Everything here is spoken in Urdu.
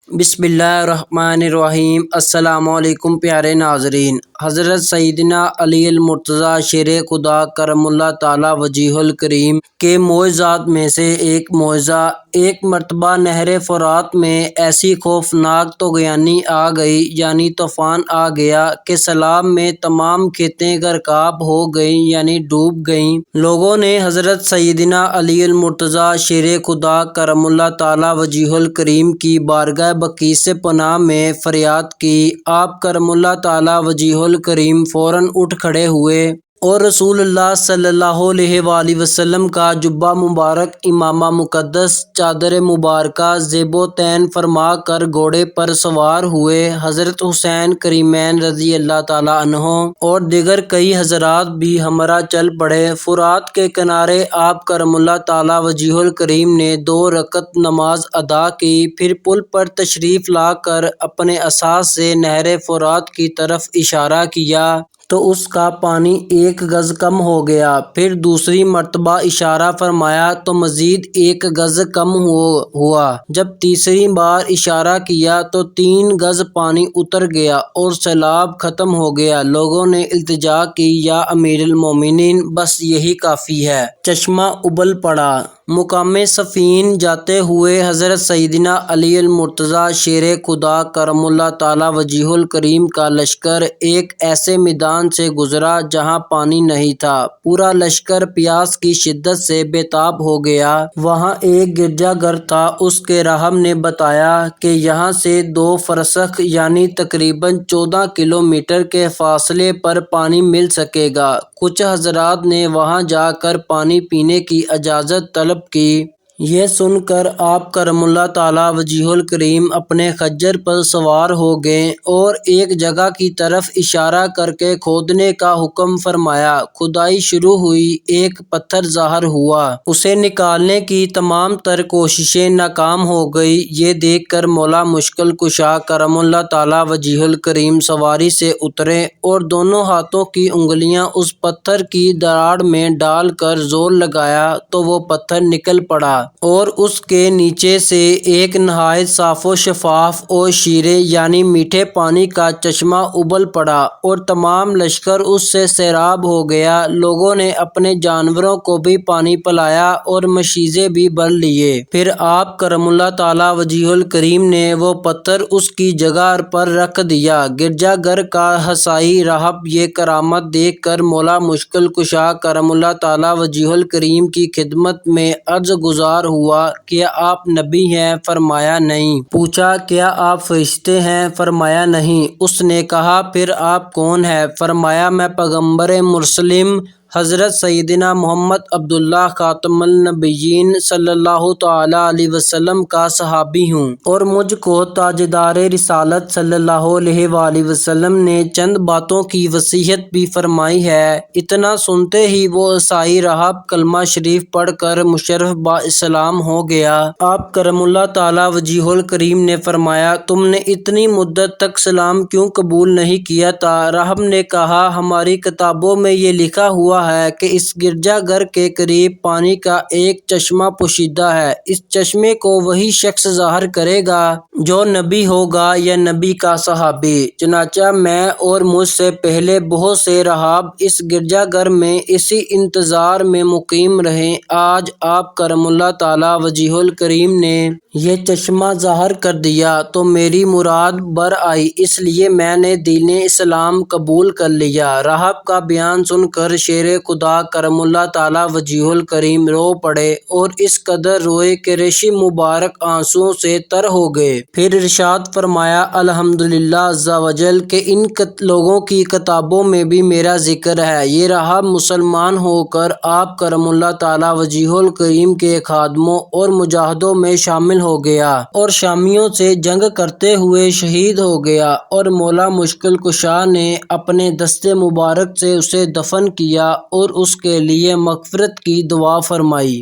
بسم اللہ الرحمن الرحیم۔ السلام علیکم پیارے ناظرین۔ حضرت سیدنا علی المرتضیٰ شیر خدا کرم اللہ تعالی وجیہ الکریم کے معجزات میں سے ایک معجزہ، ایک مرتبہ نہر فرات میں ایسی خوفناک طغیانی آ گئی، یعنی طوفان آ گیا کہ سیلاب میں تمام کھیتیں غرقاب ہو گئیں، یعنی ڈوب گئیں۔ لوگوں نے حضرت سیدنا علی المرتضیٰ شیر خدا کرم اللہ تعالی وجیہ الکریم کی بارگاہ بقی سے پناہ میں فریاد کی۔ آپ کرم اللہ تعالی وجیہ الکریم فوراً اٹھ کھڑے ہوئے اور رسول اللہ صلی اللہ علیہ وآلہ وسلم کا جبہ مبارک، امامہ مقدس، چادر مبارکہ زیب و تین فرما کر گھوڑے پر سوار ہوئے۔ حضرت حسین کریمین رضی اللہ تعالیٰ عنہ اور دیگر کئی حضرات بھی ہمراہ چل پڑے۔ فرات کے کنارے آپ کرم اللہ تعالی وجیہ الکریم نے 2 رکعت نماز ادا کی، پھر پل پر تشریف لا کر اپنے عصا سے نہر فرات کی طرف اشارہ کیا تو اس کا پانی 1 گز کم ہو گیا، پھر دوسری مرتبہ اشارہ فرمایا تو مزید 1 گز کم ہوا، جب تیسری بار اشارہ کیا تو 3 گز پانی اتر گیا اور سیلاب ختم ہو گیا۔ لوگوں نے التجا کی، یا امیر المومنین، بس یہی کافی ہے۔ چشمہ ابل پڑا۔ مقام صفین جاتے ہوئے حضرت سیدنا علی المرتضیٰ شیر خدا کرم اللہ تعالی وجیہ الکریم کا لشکر ایک ایسے میدان سے گزرا جہاں پانی نہیں تھا۔ پورا لشکر پیاس کی شدت سے بے تاب ہو گیا۔ وہاں ایک گرجا گھر تھا، اس کے راہب نے بتایا کہ یہاں سے 2 فرسخ یعنی تقریباً 14 کلومیٹر کے فاصلے پر پانی مل سکے گا۔ کچھ حضرات نے وہاں جا کر پانی پینے کی اجازت طلب کی۔ یہ سن کر آپ کرم اللہ تعالی وجیہ الکریم اپنے خچر پر سوار ہو گئے اور ایک جگہ کی طرف اشارہ کر کے کھودنے کا حکم فرمایا۔ کھدائی شروع ہوئی، ایک پتھر ظاہر ہوا، اسے نکالنے کی تمام تر کوششیں ناکام ہو گئی۔ یہ دیکھ کر مولا مشکل کشا کرم اللہ تعالی وجیہ الکریم سواری سے اترے اور دونوں ہاتھوں کی انگلیاں اس پتھر کی دراڑ میں ڈال کر زور لگایا تو وہ پتھر نکل پڑا اور اس کے نیچے سے ایک نہایت صاف و شفاف اور شیرے یعنی میٹھے پانی کا چشمہ ابل پڑا اور تمام لشکر اس سے سیراب ہو گیا۔ لوگوں نے اپنے جانوروں کو بھی پانی پلایا اور مشیزے بھی بھر لیے۔ پھر آپ کرم اللہ تعالی وجیہ الکریم نے وہ پتھر اس کی جگہ پر رکھ دیا۔ گرجا گھر کا عیسائی راہب یہ کرامت دیکھ کر مولا مشکل کشا کرم اللہ تعالی وجیہ الکریم کی خدمت میں عرض گزار ہوا، کیا آپ نبی ہیں؟ فرمایا نہیں۔ پوچھا، کیا آپ فرشتے ہیں؟ فرمایا نہیں۔ اس نے کہا، پھر آپ کون ہیں؟ فرمایا، میں پیغمبر مرسلین حضرت سیدنا محمد عبداللہ خاتم النبیین صلی اللہ تعالی علیہ وسلم کا صحابی ہوں، اور مجھ کو تاجدار رسالت صلی اللہ علیہ وآلہ وسلم نے چند باتوں کی وصیت بھی فرمائی ہے۔ اتنا سنتے ہی وہ عیسائی راہب کلمہ شریف پڑھ کر مشرف با اسلام ہو گیا۔ آپ کرم اللہ تعالی وجیہ الکریم نے فرمایا، تم نے اتنی مدت تک اسلام کیوں قبول نہیں کیا تھا؟ راہب نے کہا، ہماری کتابوں میں یہ لکھا ہوا ہے کہ اس گرجا گھر کے قریب پانی کا ایک چشمہ پوشیدہ ہے، اس چشمے کو وہی شخص ظاہر کرے گا جو نبی ہوگا یا نبی کا صحابی۔ چنانچہ میں اور مجھ سے پہلے بہت سے راہب اس گرجا گھر میں اسی انتظار میں مقیم رہے۔ آج آپ کرم اللہ تعالی وجیہ الکریم نے یہ چشمہ ظاہر کر دیا تو میری مراد بر آئی، اس لیے میں نے دین اسلام قبول کر لیا۔ راہب کا بیان سن کر شیر خدا کرم اللہ تعالی وجیہ الکریم رو پڑے اور اس قدر روئے کہ ریشی مبارک آنسوؤں سے تر ہو گئے۔ پھر ارشاد فرمایا، الحمدللہ عز وجل کہ ان لوگوں کی کتابوں میں بھی میرا ذکر ہے۔ یہ راہب مسلمان ہو کر آپ کرم اللہ تعالی وجیہ الکریم کے خادموں اور مجاہدوں میں شامل ہو گیا اور شامیوں سے جنگ کرتے ہوئے شہید ہو گیا، اور مولا مشکل کشا نے اپنے دست مبارک سے اسے دفن کیا اور اس کے لیے مغفرت کی دعا فرمائی۔